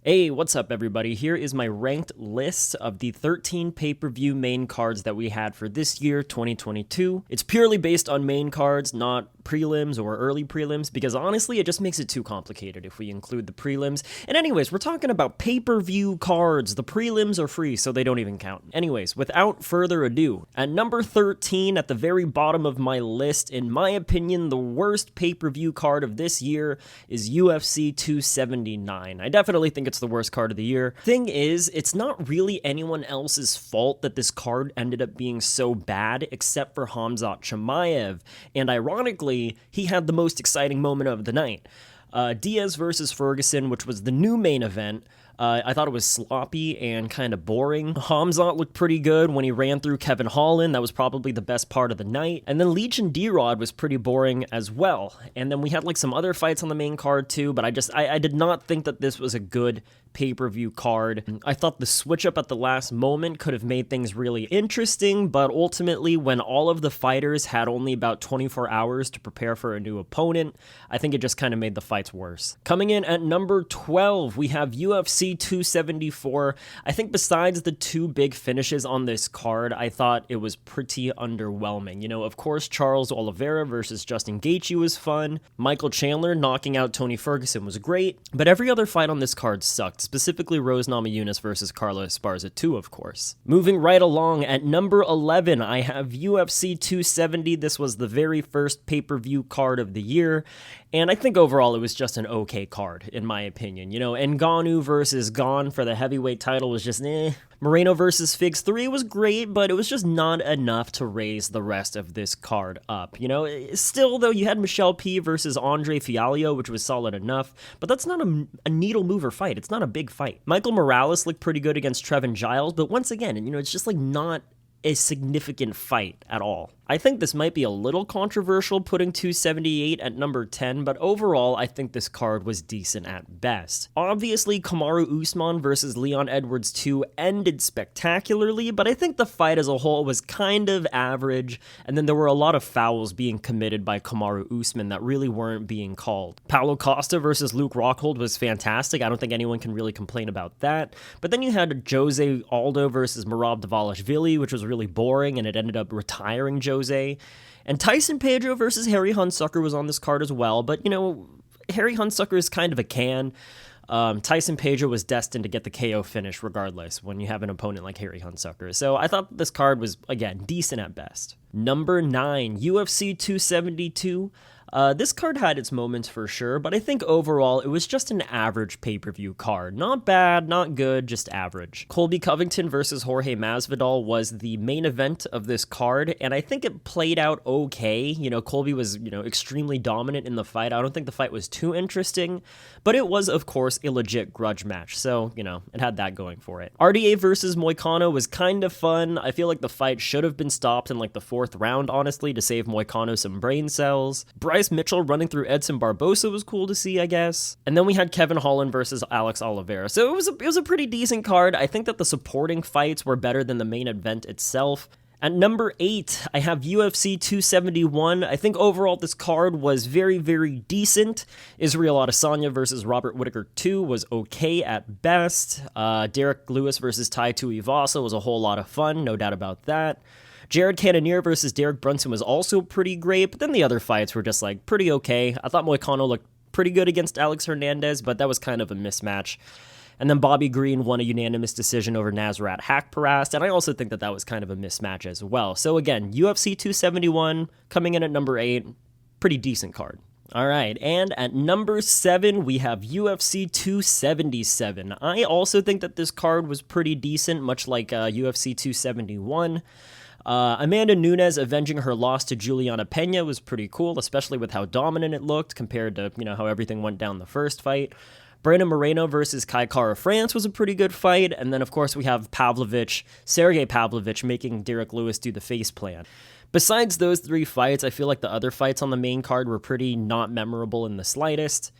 Hey, what's up, everybody? Here is my ranked list of the 13 pay-per-view main cards that we had for this year, 2022. It's purely based on main cards, not prelims or early prelims, because honestly, it just makes it too complicated if we include the prelims. And anyways, we're talking about pay-per-view cards. The prelims are free, so they don't even count. Anyways, without further ado, at number 13, at the very bottom of my list, in my opinion, the worst pay-per-view card of this year is UFC 279. I definitely think it's the worst card of the year. Thing is, it's not really anyone else's fault that this card ended up being so bad, except for Khamzat Chimaev. And ironically, he had the most exciting moment of the night. Diaz versus Ferguson, which was the new main event. I thought it was sloppy and kind of boring. Khamzat looked pretty good when he ran through Kevin Holland. That was probably the best part of the night. And then Leech and D-Rod was pretty boring as well. And then we had like some other fights on the main card too, but I did not think that this was a good pay-per-view card. I thought the switch up at the last moment could have made things really interesting, but ultimately when all of the fighters had only about 24 hours to prepare for a new opponent, I think it just kind of made the fights worse. Coming in at number 12, we have UFC 274. I think besides the two big finishes on this card, I thought it was pretty underwhelming. You know, of course, Charles Oliveira versus Justin Gaethje was fun. Michael Chandler knocking out Tony Ferguson was great, but every other fight on this card sucked. Specifically Rose Namajunas versus Carlos Esparza 2, of course. Moving right along, at number 11, I have UFC 270. This was the very first pay-per-view card of the year, and I think overall it was just an okay card, in my opinion. You know, Ngannou versus Gon for the heavyweight title was just Moreno versus Figs 3 was great, but it was just not enough to raise the rest of this card up. You know, still, though, you had Michelle P versus Andre Fialho, which was solid enough, but that's not a needle mover fight. It's not a big fight. Michael Morales looked pretty good against Trevin Giles, but once again, you know, it's just like not a significant fight at all. I think this might be a little controversial putting 278 at number 10, but overall, I think this card was decent at best. Obviously, Kamaru Usman versus Leon Edwards 2 ended spectacularly, but I think the fight as a whole was kind of average, and then there were a lot of fouls being committed by Kamaru Usman that really weren't being called. Paulo Costa versus Luke Rockhold was fantastic. I don't think anyone can really complain about that. But then you had Jose Aldo versus Merab Dvalishvili, which was really boring, and it ended up retiring Jose. And Tyson Pedro versus Harry Hunsucker was on this card as well, but, you know, Harry Hunsucker is kind of a can. Tyson Pedro was destined to get the KO finish regardless when you have an opponent like Harry Hunsucker. So I thought this card was, again, decent at best. Number 9, UFC 272. This card had its moments for sure, but I think overall it was just an average pay-per-view card. Not bad, not good, just average. Colby Covington versus Jorge Masvidal was the main event of this card, and I think it played out okay. You know, Colby was, you know, extremely dominant in the fight. I don't think the fight was too interesting, but it was, of course, a legit grudge match, so, you know, it had that going for it. RDA versus Moicano was kind of fun. I feel like the fight should have been stopped in, like, the 4th round, honestly, to save Moicano some brain cells. Bryce Mitchell running through Edson Barbosa was cool to see, I guess. And then we had Kevin Holland versus Alex Oliveira. So it was a pretty decent card. I think that the supporting fights were better than the main event itself. At number 8, I have UFC 271. I think overall this card was very, very decent. Israel Adesanya versus Robert Whittaker 2 was okay at best. Derek Lewis versus Tai Tuivasa was a whole lot of fun, no doubt about that. Jared Cannonier versus Derek Brunson was also pretty great, but then the other fights were just, like, pretty okay. I thought Moicano looked pretty good against Alex Hernandez, but that was kind of a mismatch. And then Bobby Green won a unanimous decision over Nasrat Haqparast, and I also think that that was kind of a mismatch as well. So again, UFC 271 coming in at number 8, pretty decent card. All right, and at number 7, we have UFC 277. I also think that this card was pretty decent, much like UFC 271. Amanda Nunes avenging her loss to Juliana Pena was pretty cool, especially with how dominant it looked compared to, you know, how everything went down the first fight. Brandon Moreno versus Kai Kara France was a pretty good fight, and then of course we have Sergey Pavlovich making Derek Lewis do the face plant. Besides those 3 fights, I feel like the other fights on the main card were pretty not memorable in the slightest.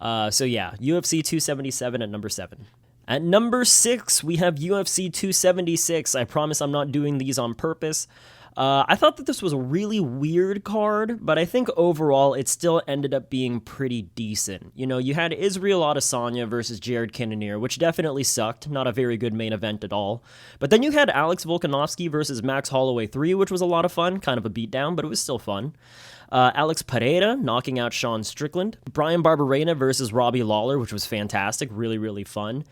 So yeah, UFC 277 at number 7. At number 6, we have UFC 276. I promise I'm not doing these on purpose. I thought that this was a really weird card, but I think overall it still ended up being pretty decent. You know, you had Israel Adesanya versus Jared Cannonier, which definitely sucked. Not a very good main event at all. But then you had Alex Volkanovski versus Max Holloway 3, which was a lot of fun. Kind of a beatdown, but it was still fun. Alex Pereira knocking out Sean Strickland. Brian Barberena versus Robbie Lawler, which was fantastic. Really, really fun.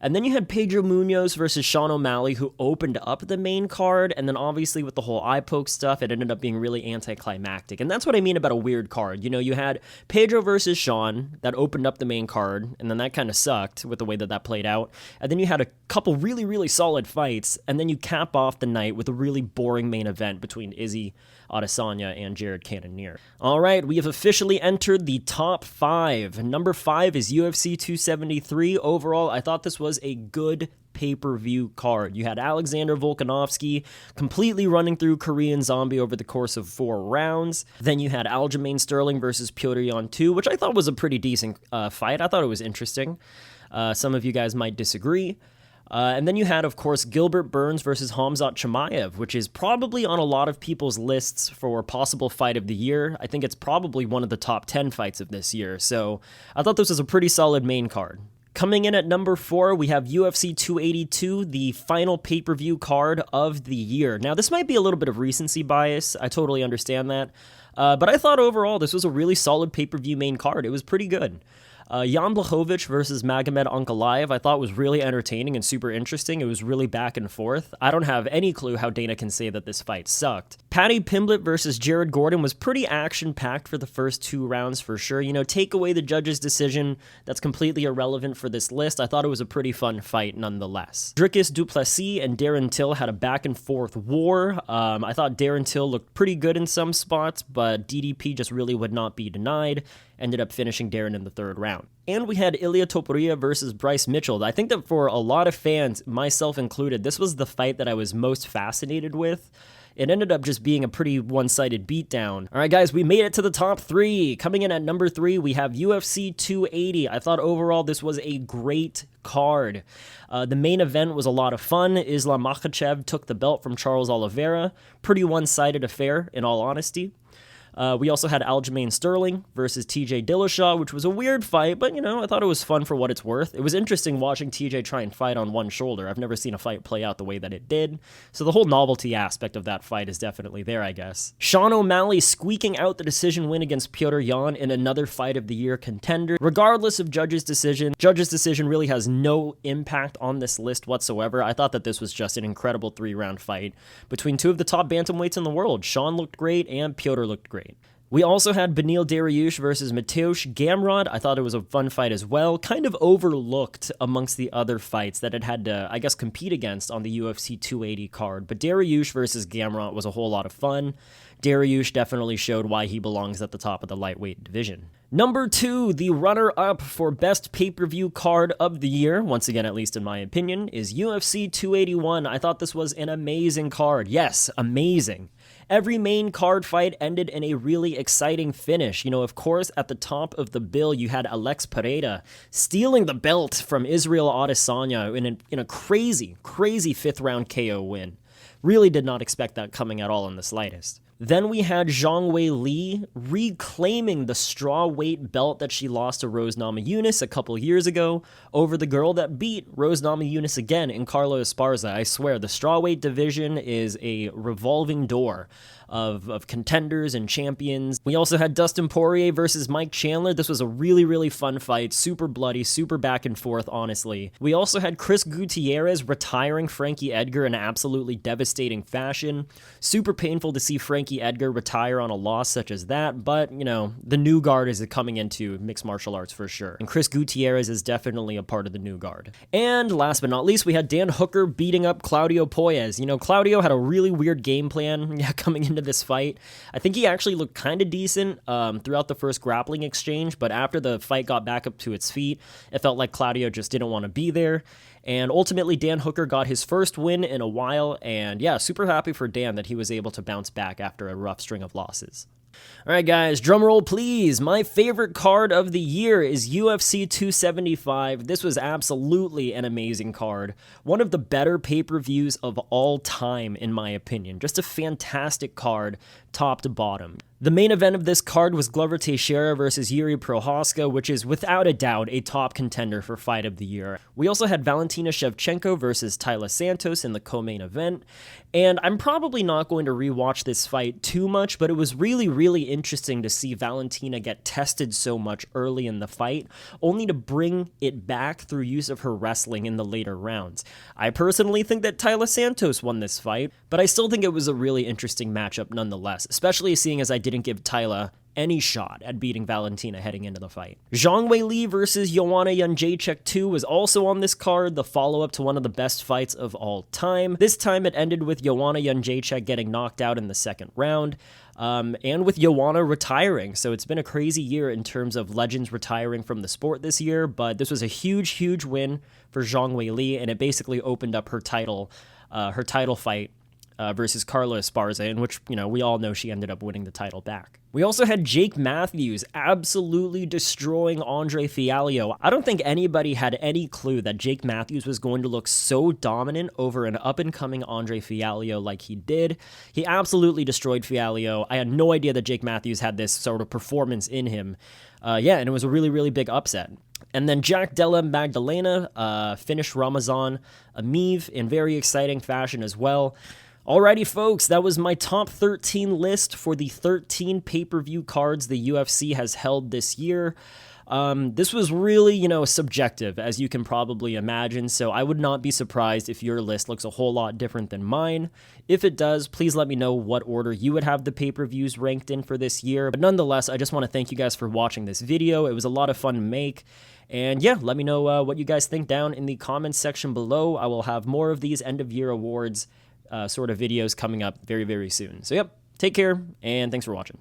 And then you had Pedro Munoz versus Sean O'Malley, who opened up the main card, and then obviously with the whole eye poke stuff, it ended up being really anticlimactic. And that's what I mean about a weird card. You know, you had Pedro versus Sean, that opened up the main card, and then that kind of sucked with the way that that played out. And then you had a couple really, really solid fights, and then you cap off the night with a really boring main event between Izzy Adesanya and Jared Cannonier. All right, we have officially entered the top 5. Number 5 is UFC 273. Overall, I thought this was a good pay-per-view card. You had Alexander Volkanovski completely running through Korean Zombie over the course of 4 rounds. Then you had Aljamain Sterling versus Petr Yan 2, which I thought was a pretty decent fight. I thought it was interesting. Some of you guys might disagree. And then you had, of course, Gilbert Burns versus Khamzat Chimaev, which is probably on a lot of people's lists for possible fight of the year. I think it's probably one of the top 10 fights of this year. So I thought this was a pretty solid main card. Coming in at number 4, we have UFC 282, the final pay-per-view card of the year. Now, this might be a little bit of recency bias. I totally understand that. But I thought overall this was a really solid pay-per-view main card. It was pretty good. Jan Blachowicz versus Magomed Ankalaev I thought was really entertaining and super interesting. It was really back and forth. I don't have any clue how Dana can say that this fight sucked. Paddy Pimblett versus Jared Gordon was pretty action-packed for the first 2 rounds for sure. You know, take away the judge's decision, that's completely irrelevant for this list. I thought it was a pretty fun fight nonetheless. Dricus du Plessis and Darren Till had a back-and-forth war. I thought Darren Till looked pretty good in some spots, but DDP just really would not be denied. Ended up finishing Darren in the 3rd round. And we had Ilia Topuria versus Bryce Mitchell. I think that for a lot of fans, myself included, this was the fight that I was most fascinated with. It ended up just being a pretty one-sided beatdown. All right, guys, we made it to the top 3. Coming in at number 3, we have UFC 280. I thought overall this was a great card. The main event was a lot of fun. Islam Makhachev took the belt from Charles Oliveira. Pretty one-sided affair, in all honesty. We also had Aljamain Sterling versus TJ Dillashaw, which was a weird fight, but, you know, I thought it was fun for what it's worth. It was interesting watching TJ try and fight on one shoulder. I've never seen a fight play out the way that it did, so the whole novelty aspect of that fight is definitely there, I guess. Sean O'Malley squeaking out the decision win against Petr Yan in another fight of the year contender. Regardless of judge's decision really has no impact on this list whatsoever. I thought that this was just an incredible 3-round fight between 2 of the top bantamweights in the world. Sean looked great and Petr looked great. We also had Beneil Dariush versus Mateusz Gamrot. I thought it was a fun fight as well, kind of overlooked amongst the other fights that it had to, I guess, compete against on the UFC 280 card. But Dariush versus Gamrot was a whole lot of fun. Dariush definitely showed why he belongs at the top of the lightweight division. Number 2, the runner-up for best pay-per-view card of the year, once again, at least in my opinion, is UFC 281. I thought this was an amazing card. Yes, amazing. Every main card fight ended in a really exciting finish. You know, of course, at the top of the bill, you had Alex Pereira stealing the belt from Israel Adesanya in a crazy 5th-round KO win. Really did not expect that coming at all in the slightest. Then we had Zhang Wei Li reclaiming the strawweight belt that she lost to Rose Namajunas a couple years ago over the girl that beat Rose Namajunas again in Carla Esparza. I swear, the strawweight division is a revolving door of contenders and champions. We also had Dustin Poirier versus Mike Chandler. This was a really, really fun fight. Super bloody, super back and forth, honestly. We also had Chris Gutierrez retiring Frankie Edgar in absolutely devastating fashion. Super painful to see Frankie Edgar retire on a loss such as that, but, you know, the new guard is coming into mixed martial arts for sure. And Chris Gutierrez is definitely a part of the new guard. And last but not least, we had Dan Hooker beating up Claudio Puelles. You know, Claudio had a really weird game plan coming into this fight. I think he actually looked kind of decent throughout the first grappling exchange, but after the fight got back up to its feet, it felt like Claudio just didn't want to be there. And ultimately, Dan Hooker got his first win in a while, and yeah, super happy for Dan that he was able to bounce back after a rough string of losses. All right, guys, drum roll, please. My favorite card of the year is UFC 275. This was absolutely an amazing card. One of the better pay-per-views of all time, in my opinion. Just a fantastic card, top to bottom. The main event of this card was Glover Teixeira versus Yuri Prohaska, which is without a doubt a top contender for Fight of the Year. We also had Valentina Shevchenko versus Taila Santos in the co-main event, and I'm probably not going to rewatch this fight too much, but it was really interesting to see Valentina get tested so much early in the fight, only to bring it back through use of her wrestling in the later rounds. I personally think that Taila Santos won this fight, but I still think it was a really interesting matchup nonetheless, especially seeing as I didn't give Taila any shot at beating Valentina heading into the fight. Zhang Weili versus Joanna Jędrzejczyk 2 was also on this card, the follow-up to one of the best fights of all time. This time it ended with Joanna Jędrzejczyk getting knocked out in the second round, and with Joanna retiring. So it's been a crazy year in terms of legends retiring from the sport this year, but this was a huge win for Zhang Weili, and it basically opened up her title fight versus Carla Esparza, in which, we all know she ended up winning the title back. We also had Jake Matthews absolutely destroying Andre Fialho. I don't think anybody had any clue that Jake Matthews was going to look so dominant over an up-and-coming Andre Fialho like he did. He absolutely destroyed Fialho. I had no idea that Jake Matthews had this sort of performance in him. And it was a really big upset. And then Jack Della Magdalena finished Ramazan Ameev in very exciting fashion as well. Alrighty, folks, that was my top 13 list for the 13 pay-per-view cards the UFC has held this year. This was really, subjective, as you can probably imagine, so I would not be surprised if your list looks a whole lot different than mine. If it does, please let me know what order you would have the pay-per-views ranked in for this year. But nonetheless, I just want to thank you guys for watching this video. It was a lot of fun to make. And yeah, let me know what you guys think down in the comments section below. I will have more of these end-of-year awards sort of videos coming up very soon. So yep, take care, and thanks for watching.